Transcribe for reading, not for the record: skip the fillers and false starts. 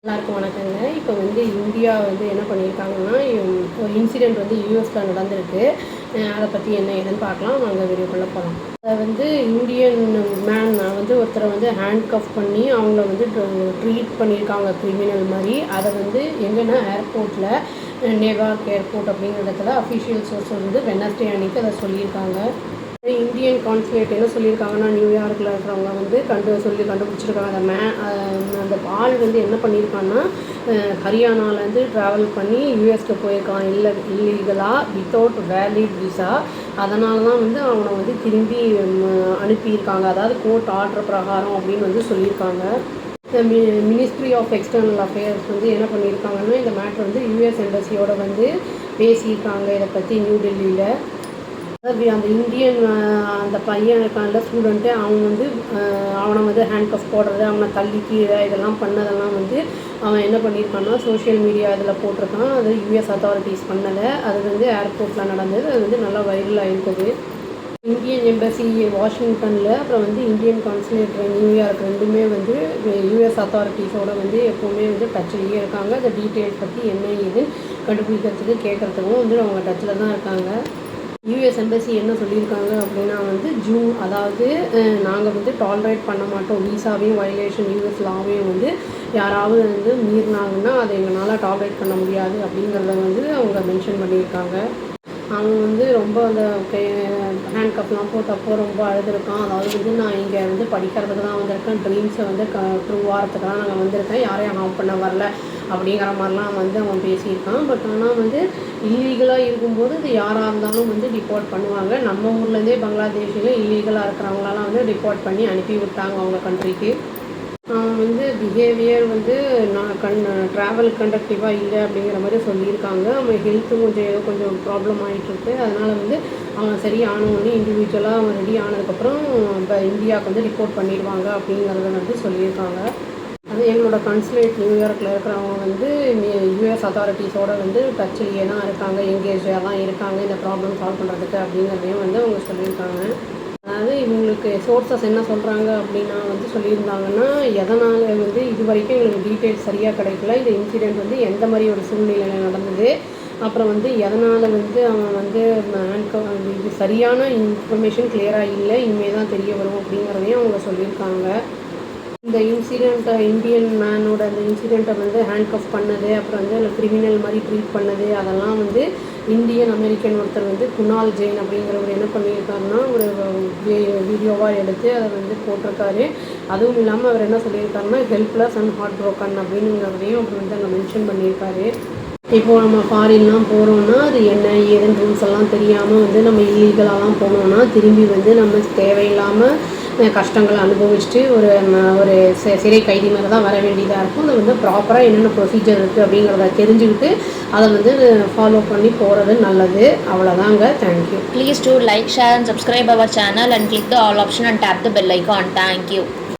எல்லாருக்கும் வணக்கங்க. இப்போ வந்து இந்தியா வந்து என்ன பண்ணியிருக்காங்கன்னா, ஒரு இன்சிடென்ட் வந்து யுஎஸ்ல நடந்திருக்கு. அதை பற்றி என்ன ஏதுன்னு பார்க்கலாம். வாங்க வீடியோக்குள்ளே போகலாம். அதை வந்து இந்தியன் மேன் வந்து ஒருத்தரை வந்து ஹேண்ட்கஃப் பண்ணி அவங்கள வந்து ட்ரீட் பண்ணியிருக்காங்க கிரிமினல் மாதிரி. அதை வந்து எங்கன்னா ஏர்போர்ட்டில் நெவார்க் ஏர்போர்ட் அப்படிங்கிற இடத்துல அஃபிஷியல் சோர்ஸ் வந்து வெனஸ்டே அன்னைக்கு அதை சொல்லியிருக்காங்க. இந்தியன் கான்சுலேட் என்ன சொல்லியிருக்காங்கன்னா, நியூயார்க்கில் இருக்கிறவங்க வந்து கண்டுபிடிச்சிருக்காங்க. அந்த ஆள் வந்து என்ன பண்ணியிருக்கான்னா, ஹரியானாலேருந்து ட்ராவல் பண்ணி யூஎஸ்க்கு போயிருக்கான் இல்லீகலாக வித்தவுட் வேலிட் விசா. அதனால தான் வந்து அவனை வந்து திரும்பி அனுப்பியிருக்காங்க. அதாவது கோர்ட் ஆர்டர் பிரகாரம் அப்படின்னு வந்து சொல்லியிருக்காங்க. மினிஸ்ட்ரி ஆஃப் எக்ஸ்டர்னல் அஃபேர்ஸ் வந்து என்ன பண்ணியிருக்காங்கன்னா, இந்த மேட்ரு வந்து யூஎஸ் எம்பசியோட வந்து பேசியிருக்காங்க. இதை பற்றி நியூ டெல்லியில். அந்த இந்தியன் அந்த பையன் இருக்கான்ல ஸ்டூடெண்ட்டு, அவன் வந்து அவனை வந்து ஹேண்ட்கஃப் போடுறது, அவனை தள்ளி கீழே இதெல்லாம் பண்ணதெல்லாம் வந்து அவன் என்ன பண்ணியிருக்கான்னா சோஷியல் மீடியா இதில் போட்டிருக்கான். அது யூஎஸ் அத்தாரிட்டிஸ் பண்ணலை. அது வந்து ஏர்போர்ட்டில் நடந்தது. அது வந்து நல்லா வைரலாக இருக்குது. இந்தியன் எம்பசி வாஷிங்டனில், அப்புறம் வந்து இந்தியன் கான்சுலேட் நியூயார்க் ரெண்டுமே வந்து யூஎஸ் அத்தாரிட்டிஸோடு வந்து எப்போவுமே வந்து டச்சிலேயே இருக்காங்க. அந்த டீட்டெயில்ஸ் பற்றி என்ன ஏதுன்னு கண்டுபிடிக்கிறதுக்கு கேட்குறதுக்கும் வந்து அவங்க டச்சில் தான் இருக்காங்க. யூஎஸ் எம்பசி என்ன சொல்லியிருக்காங்க அப்படின்னா வந்து அதாவது நாங்கள் வந்து டாலரேட் பண்ண மாட்டோம். விசாவையும் வயலேஷன் யூஎஸ் லாவையும் வந்து யாராவது வந்து மீறினாங்கன்னா அதை எங்களால் டாலரேட் பண்ண முடியாது அப்படிங்கிறத வந்து அவங்க மென்ஷன் பண்ணியிருக்காங்க. அவன் வந்து ரொம்ப அந்த ஹேண்ட்கப்லாம் போட்டப்போ ரொம்ப அழுதுருக்கான். அதாவது வந்து நான் இங்கே வந்து படிக்கிறதுக்கு தான் வந்திருக்கேன், ட்ரீம்ஸை வந்து ட்ரூ ஆகிறதுக்கெல்லாம் நாங்கள் வந்திருக்கேன், யாரையும் ஹார்ம் பண்ண வரல அப்படிங்கிற மாதிரிலாம் வந்து அவன் பேசியிருக்கான். பட் ஆனால் வந்து இல்லீகலாக இருக்கும்போது இது யாராக இருந்தாலும் வந்து டிப்போர்ட் பண்ணுவாங்க. நம்ம ஊர்லேருந்தே பங்களாதேஷில் இல்லீகலாக இருக்கிறவங்களெல்லாம் வந்து டிப்போர்ட் பண்ணி அனுப்பி விட்டாங்க அவங்க கண்ட்ரிக்கு. அவன் வந்து பிஹேவியர் வந்து ட்ராவல் கண்டக்டிவாக இல்லை அப்படிங்கிற மாதிரி சொல்லியிருக்காங்க. அவன் ஹெல்த்து கொஞ்சம் ப்ராப்ளம் ஆகிட்டுருக்கு. அதனால் வந்து அவன் சரி ஆனவொடனே இண்டிவிஜுவலாக அவன் ரெடி ஆனதுக்கப்புறம் இப்போ இந்தியாவுக்கு வந்து ரிப்போர்ட் பண்ணிடுவாங்க அப்படிங்கிறத வந்து சொல்லியிருக்காங்க. அது எங்களோட கான்சுலேட் நியூயார்க்கில் இருக்கிறவங்க வந்து யூஎஸ் அத்தாரிட்டிஸோடு வந்து டச்சிலேயே தான் இருக்காங்க, எங்கேஜாக தான் இருக்காங்க இந்த ப்ராப்ளம் சால்வ் பண்ணுறதுக்கு அப்படிங்கிறதையும் வந்து அவங்க சொல்லியிருக்காங்க. அதாவது இவங்களுக்கு சோர்ஸஸ் என்ன சொல்கிறாங்க அப்படின்னா வந்து சொல்லியிருந்தாங்கன்னா, எதனால் வந்து இது வரைக்கும் எங்களுக்கு டீட்டெயில்ஸ் சரியாக கிடைக்கல, இந்த இன்சிடெண்ட் வந்து எந்த மாதிரி ஒரு சூழ்நிலையில் நடந்தது, அப்புறம் வந்து எதனால் வந்து அவன் வந்து இது சரியான இன்ஃபர்மேஷன் கிளியராக இல்லை, இனிமேல் தான் தெரிய வரும் அப்படிங்கிறதையும் அவங்க சொல்லியிருக்காங்க. இந்த இந்தியன் மேனோட அந்த இன்சிடெண்ட்டை வந்து ஹேண்ட்கஃப் பண்ணது, அப்புறம் வந்து அந்த கிரிமினல் மாதிரி ட்ரீட் பண்ணது, அதெல்லாம் வந்து இந்தியன் அமெரிக்கன் ஒருத்தர் வந்து குணால் ஜெயின் அப்படிங்கிறவர் என்ன பண்ணியிருக்காருன்னா ஒரு வீடியோவாக எடுத்து அதை வந்து போட்டிருக்காரு. அதுவும் இல்லாமல் அவர் என்ன சொல்லியிருக்காருன்னா ஹெல்ப்லெஸ் அண்ட் ஹார்ட் ப்ரோக்கன் அப்படிங்கிறதையும் அவர் வந்து அங்கே மென்ஷன் பண்ணியிருக்காரு. இப்போது நம்ம ஃபாரின்லாம் போகிறோன்னா அது என்ன ஏதுன்னு ரூல்ஸ் எல்லாம் தெரியாமல் வந்து நம்ம இல்லீகலாலாம் போனோம்னா திரும்பி வந்து நம்ம தேவையில்லாமல் கஷ்டங்களை அனுபவிச்சுட்டு ஒரு சிறை கைதி மாதிரி தான் வர வேண்டியதாக இருக்கும். அதை வந்து ப்ராப்பராக என்னென்ன ப்ரொசீஜர் இருக்குது அப்படிங்கிறத தெரிஞ்சுக்கிட்டு அதை வந்து ஃபாலோ பண்ணி போகிறது நல்லது. அவ்வளோதாங்க. Thank you. Please do like, share and subscribe our channel and click the all option and tap the bell icon. Thank you.